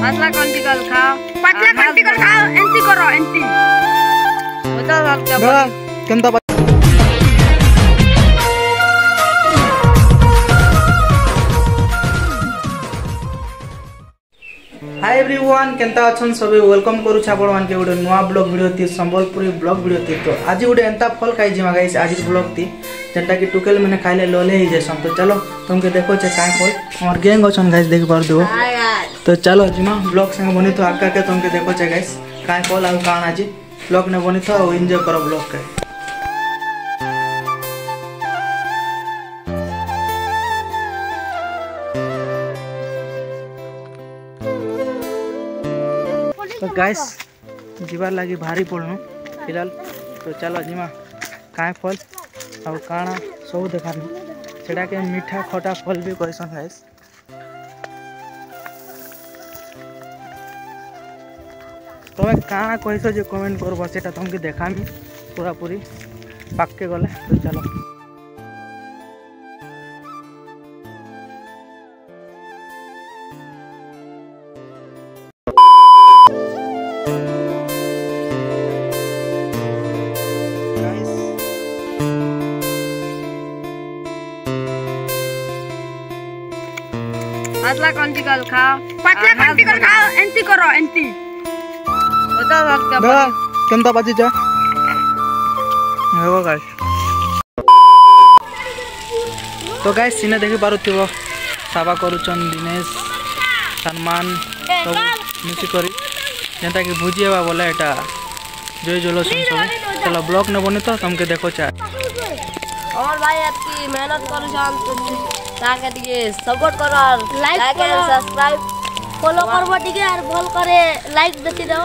पतला कंटिकल खाओ एंटी करो एंटी होता गला केनता हाय एवरीवन केनता अछन सबे वेलकम करू छापड़ मान के गोटे नुआ ब्लॉग वीडियो थी संबलपुरी ब्लॉग वीडियो थी। तो आज गोटे एंता फल खाई जिमा गाइस आज ब्लॉग थी जेंटा कि टुकेल मैंने खाइले लोले ही जैसन। तो चलो तुमके देखो छे काय फल हमर गैंग अछन गाइस देख पार देबो। तो चलो जिमा ब्लॉग संग बनी तो आका के तुमके देखो छे गाइस काय फल आ कान आज ब्लॉग ने बनी तो एंजॉय करो ब्लॉग के। तो गाइस जीवार लगी भारी पड़नु फिलहाल। तो चलो जिमा काय फल और काना सब देखानी सेटा के मीठा खटा फल भी कहसन गाइस। तुम्हें काना कहस जो कमेंट करब सेटा तुमके देखामी पूरा पूरी पाके गले। तो चलो पतला कंटिकल खाओ एंटी करो एंटी होता गला केनता बाजी जा हेबो गाइस। तो गाइस सिने देखि पारुथिबो साबा करूचन दिनेश सलमान सब मिसी करी जेंता कि भुजी हेबा बोले एटा जय जलोसन सब। चलो ब्लॉग ने बनी तो तुमके देखो चा और भाई आपकी मेहनत करू जान तो ताके दिए सपोर्ट करो और लाइक एंड सब्सक्राइब फॉलो करबो ठीक है और बोल करे लाइक देती दो।